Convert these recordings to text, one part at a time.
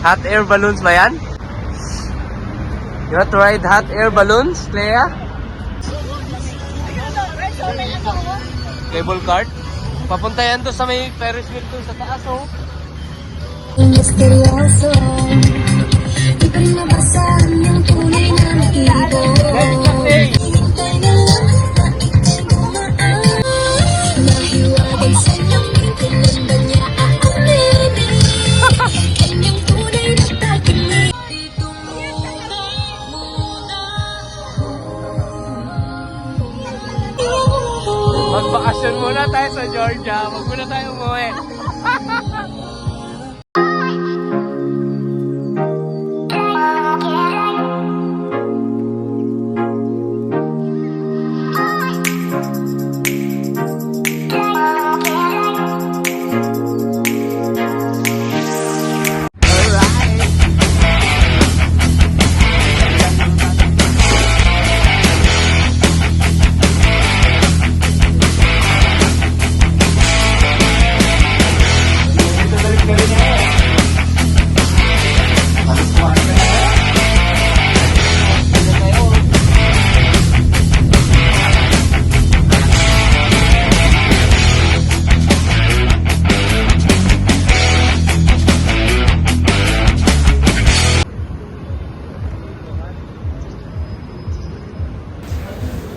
Hot air balloons ba yan? You want to ride hot air balloons, Clea? Cable cart? Papunta yan doon sa may Ferris wheel doon sa taas, oh. Misteryoso, di pa rin mabasahan yung tunay na nag-ibo. Hintay na lang maitay gumaan. Nahiwagan sa lamin, kailan ba niya aaminin? Kanyang tunay na taginig. Dito muna. Magbakasyon muna tayo sa Georgia. Wag muna tayo umuwi.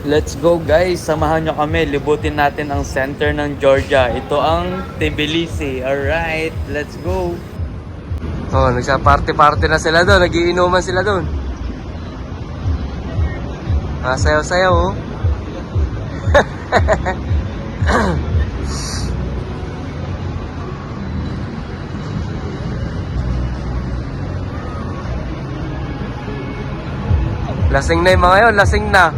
Let's go guys, samahan nyo kami, libutin natin ang center ng Georgia. Ito ang Tbilisi. Alright, let's go. Oh, nagsa-party-party na sila doon, nagiinuman sila doon. Sayaw-sayaw, oh. Lasing na yung mga yun, lasing na.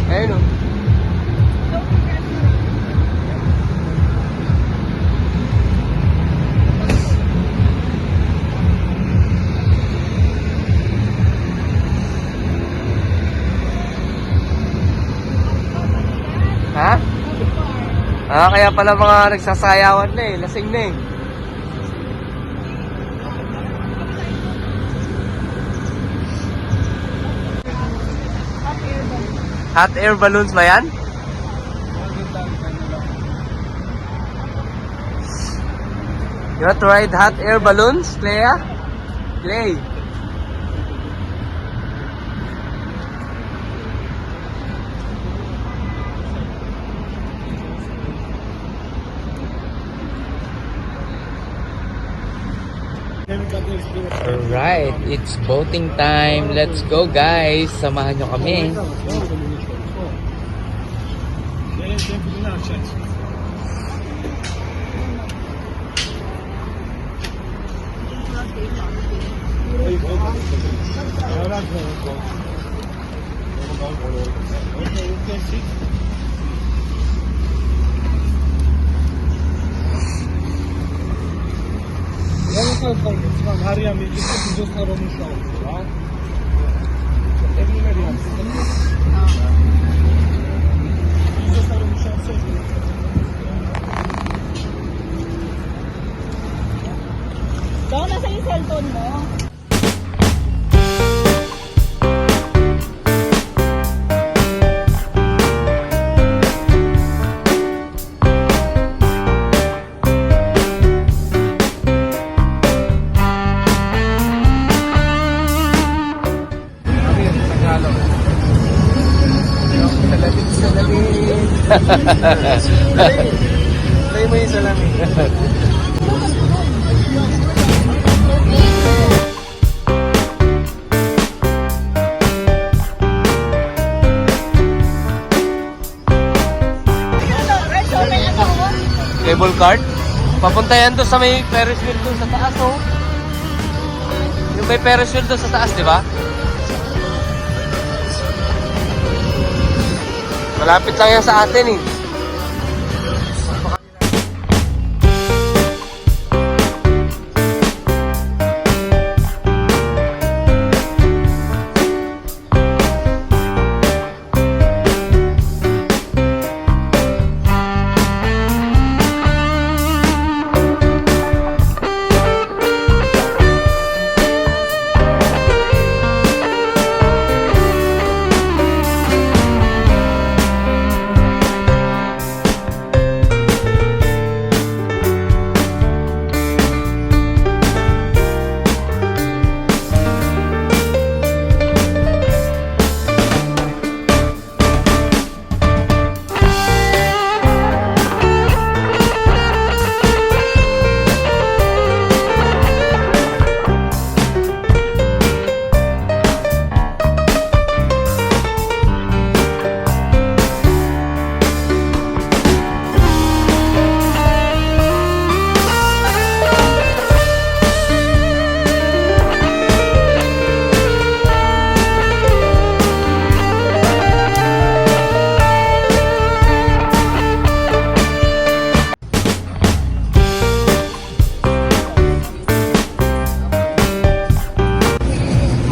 Ayun, oh. Ha? Kaya pala mga nagsasayawan na eh, lasing na eh. Hot air balloons ba yan? You want to ride hot air balloons, Clea? Clay. Alright, it's boating time. Let's go guys. Samahan nyo kami. Daw, nasa yung cellphone mo. Tayo mo yung salamin. Cable cart? Papunta yan doon sa may Ferris wheel doon sa taas, oh. Yung may Ferris wheel doon sa taas, di ba? Malapit lang yan sa atin eh.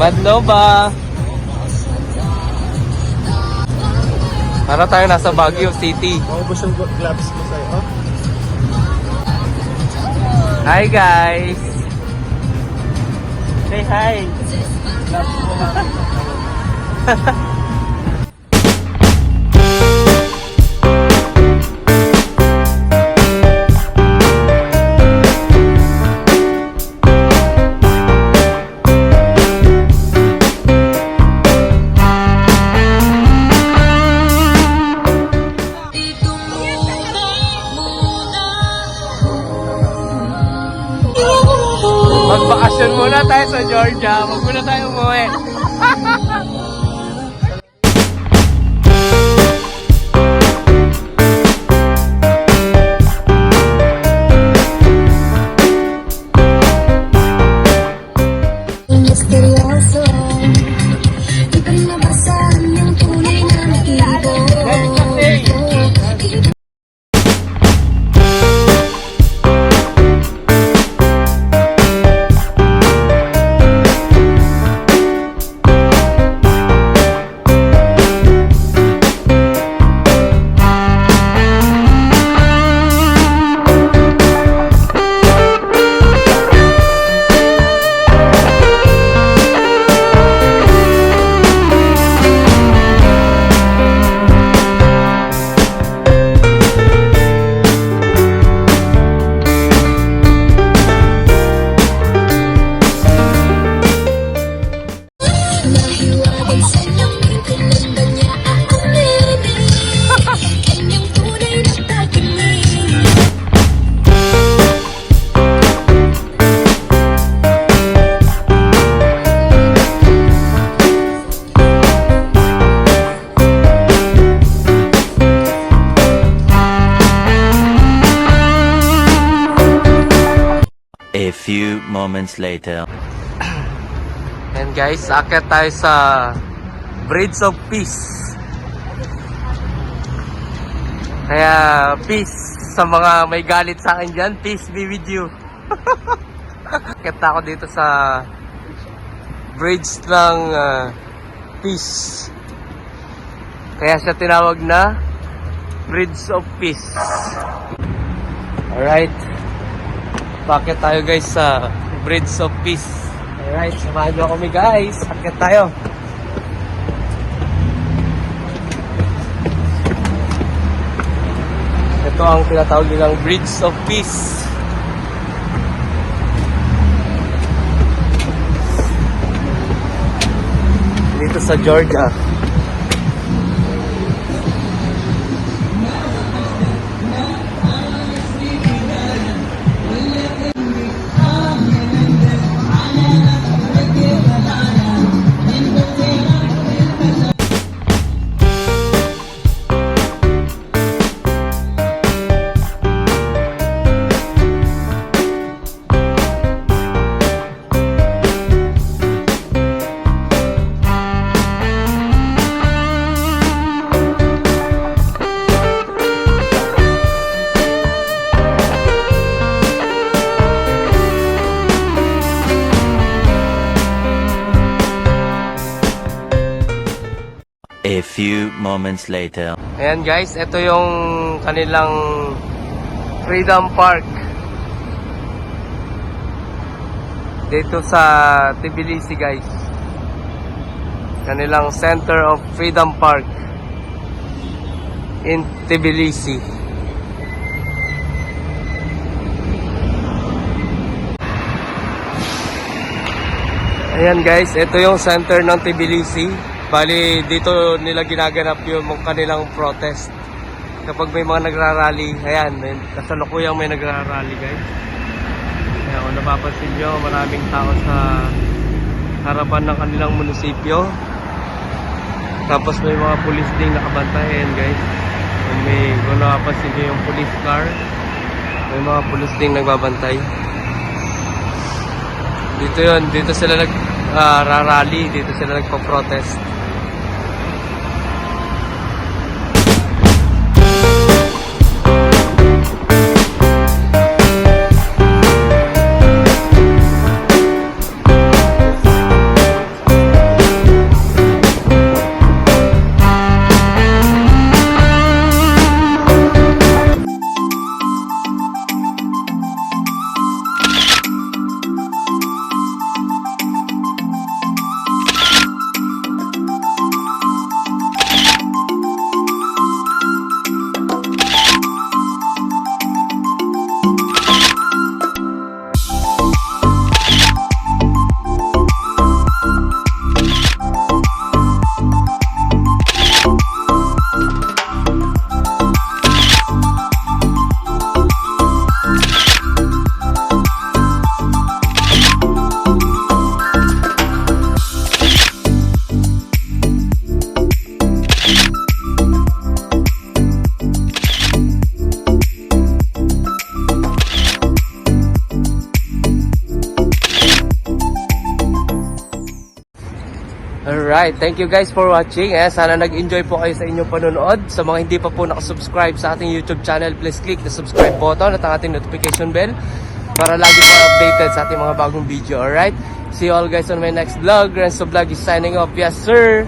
Madnova. Para tayo nasa Baguio City. Maubos yung gloves mo sa'yo, oh? Hi guys. Say hi. Magbakasyon muna tayo sa Georgia. Wag muna tayo umuwi. Misteryoso, di pa rin nabasahan yung tunay na nag-ibo. Nahiwagan sa langit, tinanda niya ang narinig. Kanyang tunay na taginig. A few moments later. And guys, akit tayo sa Bridge of Peace. Kaya peace sa mga may galit sa akin dyan. Peace be with you. Akit ako dito sa Bridge ng Peace. Kaya siya tinawag na Bridge of Peace. Alright. Bakit tayo guys sa Bridge of Peace? Alright, samahan nyo kami guys. Akit tayo. Ito ang tinatawag nilang Bridge of Peace. Dito sa Georgia. few moments later. Ayan guys, ito yung kanilang Freedom Park dito sa Tbilisi guys. Kanilang Center of Freedom Park in Tbilisi. Ayan guys, ito yung center ng Tbilisi. Bali, dito nila ginaganap yung kanilang protest. Kapag may mga nagrarally, ayan, kasalukuyang may nagrarally guys. Ayan, kung napapansin nyo, maraming tao sa harapan ng kanilang munisipyo. Tapos may mga police ding nakabantay, ayan guys. Kung napapansin nyo yung police car, may mga police ding nagbabantay. Dito yun, dito sila rally, dito sila nagpo-protest. Alright, thank you guys for watching. Sana nag-enjoy po kayo sa inyong panonood. Sa mga hindi pa po nakasubscribe sa ating YouTube channel, please click the subscribe button at ang ating notification bell para lagi po updated sa ating mga bagong video. Alright, see you all guys on my next vlog. Renzo Vlog is signing off. Yes sir!